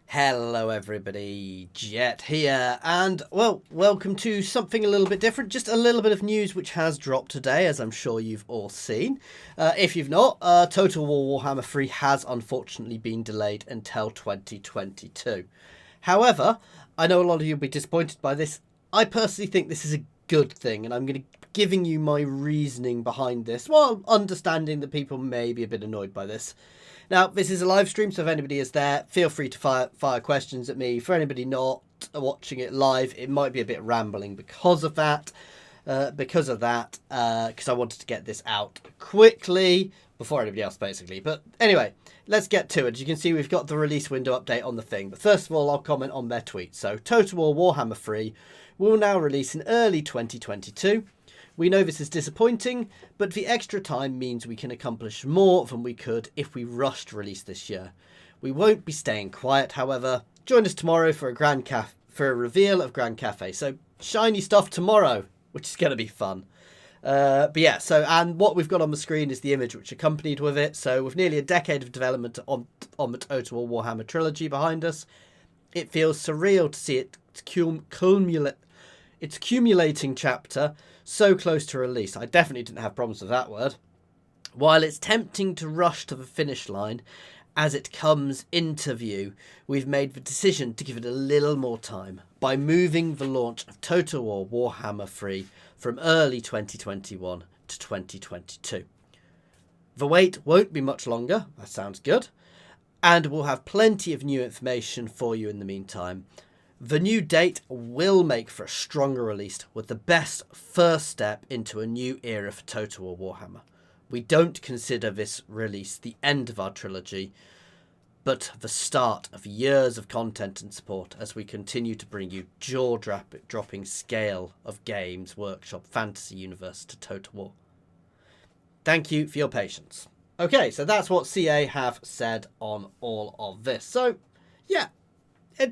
Hello everybody, Jet here, and well, welcome to something a little bit different, just a little bit of news which has dropped today, as I'm sure you've all seen. If you've not, Total War Warhammer 3 has unfortunately been delayed until 2022. However, I know a lot of you will be disappointed by this. I personally think this is a good thing, and I'm going to be giving you my reasoning behind this, while understanding that people may be a bit annoyed by this. Now, this is a live stream, so if anybody is there, feel free to fire questions at me. For anybody not watching it live, it might be a bit rambling because of that. Because I wanted to get this out quickly before anybody else, basically. But anyway, let's get to it. As you can see, we've got the release window update on the thing. But first of all, I'll comment on their tweet. So, Total War Warhammer 3 will now release in early 2022. We know this is disappointing, but the extra time means we can accomplish more than we could if we rushed release this year. We won't be staying quiet, however. Join us tomorrow for a reveal of Grand Cafe. So shiny stuff tomorrow, which is going to be fun. But yeah, and what we've got on the screen is the image which accompanied with it. So with nearly a decade of development on the Total War Warhammer trilogy behind us, it feels surreal to see its accumulating chapter so close to release. I definitely didn't have problems with that word. While it's tempting to rush to the finish line as it comes into view, we've made the decision to give it a little more time by moving the launch of Total War Warhammer 3 from early 2021 to 2022. The wait won't be much longer, that sounds good, and we'll have plenty of new information for you in the meantime. The new date will make for a stronger release with the best first step into a new era for Total War Warhammer. We don't consider this release the end of our trilogy, but the start of years of content and support as we continue to bring you jaw-dropping scale of Games Workshop Fantasy Universe to Total War. Thank you for your patience. Okay, so that's what CA have said on all of this. So, yeah.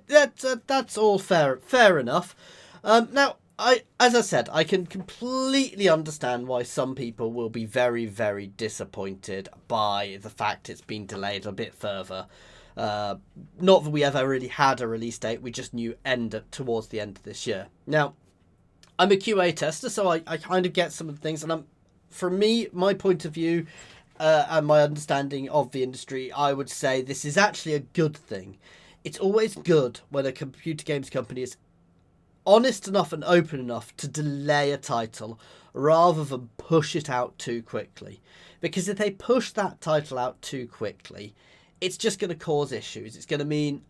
That's all fair enough. Now, as I said, I can completely understand why some people will be very, very disappointed by the fact it's been delayed a bit further. Not that we ever really had a release date, we just knew towards the end of this year. Now, I'm a QA tester, so I kind of get some of the things, and from me, my point of view, and my understanding of the industry, I would say this is actually a good thing. It's always good when a computer games company is honest enough and open enough to delay a title rather than push it out too quickly. Because if they push that title out too quickly, it's just going to cause issues. It's going to mean,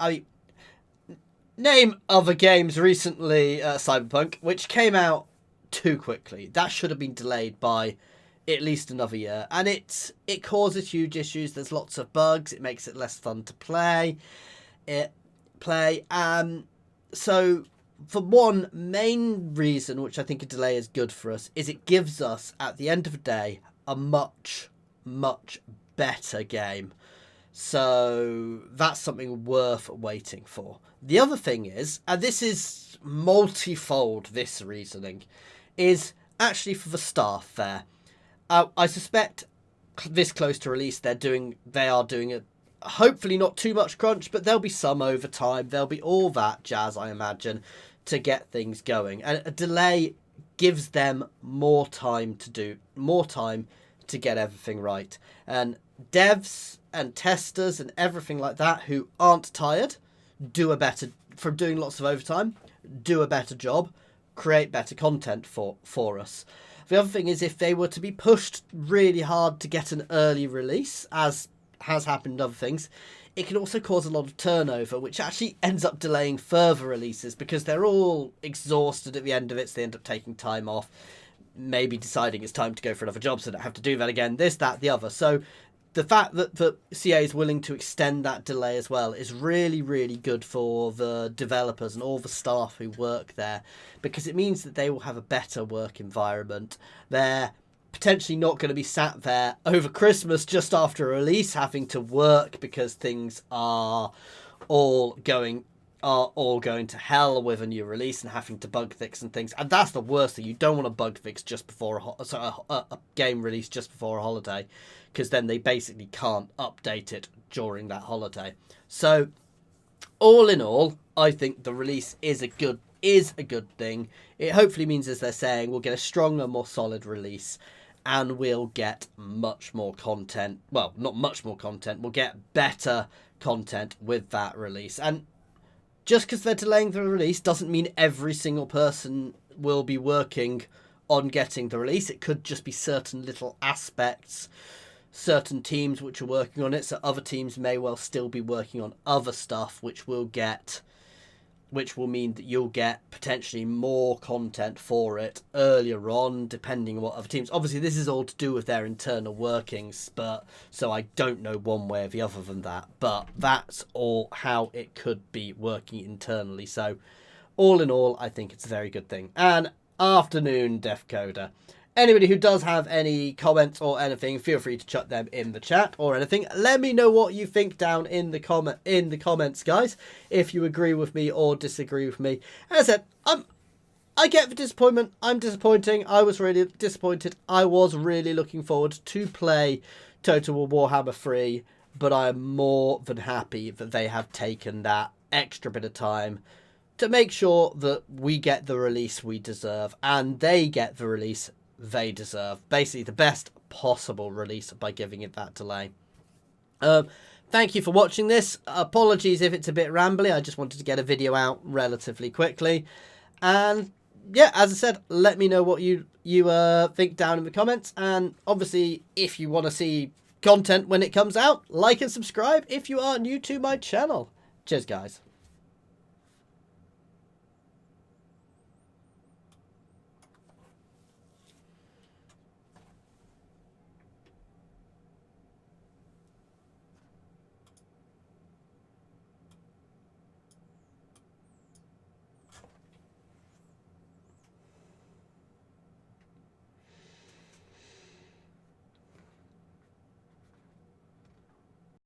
name other games recently, Cyberpunk, which came out too quickly. That should have been delayed by at least another year. And it causes huge issues. There's lots of bugs. It makes it less fun to play. So for one main reason, which I think a delay is good for us, is it gives us at the end of the day a much better game. So that's something worth waiting for. The other thing is, and this is multifold, this reasoning is actually for the staff there. I suspect this close to release they are doing it. Hopefully not too much crunch, but there'll be some overtime. There'll be all that jazz, I imagine, to get things going. And a delay gives them more time to get everything right. And devs and testers and everything like that who aren't tired from doing lots of overtime, do a better job, create better content for us. The other thing is, if they were to be pushed really hard to get an early release, as has happened in other things, it can also cause a lot of turnover, which actually ends up delaying further releases because they're all exhausted at the end of it, so they end up taking time off, maybe deciding it's time to go for another job so they don't have to do that again, this, that, the other. So the fact that the CA is willing to extend that delay as well is really, really good for the developers and all the staff who work there, because it means that they will have a better work environment. They're potentially not going to be sat there over Christmas just after a release having to work because things are all going to hell with a new release and having to bug fix and things. And that's the worst thing. You don't want to bug fix just before a game release just before a holiday, because then they basically can't update it during that holiday. So All in all, I think the release is a good thing. It hopefully means, as they're saying, we'll get a stronger, more solid release, and we'll get much more content. Well, not much more content. We'll get better content with that release. And just because they're delaying the release doesn't mean every single person will be working on getting the release. It could just be certain little aspects, certain teams which are working on it, so other teams may well still be working on other stuff, which will mean that you'll get potentially more content for it earlier on, depending on what other teams. Obviously, this is all to do with their internal workings, but so I don't know one way or the other than that. But that's all how it could be working internally. So, all in all, I think it's a very good thing. And afternoon, Defcoder. Anybody who does have any comments or anything, feel free to chuck them in the chat or anything. Let me know what you think down in the comments, guys. If you agree with me or disagree with me. As I said, I get the disappointment. I'm disappointing. I was really disappointed. I was really looking forward to play Total War Warhammer 3, but I am more than happy that they have taken that extra bit of time to make sure that we get the release we deserve and they get the release they deserve. Basically the best possible release by giving it that delay. Thank you for watching this. Apologies if it's a bit rambly. I just wanted to get a video out relatively quickly. And yeah, as I said, let me know what you think down in the comments. And obviously, if you want to see content when it comes out, like and subscribe if you are new to my channel. Cheers, guys.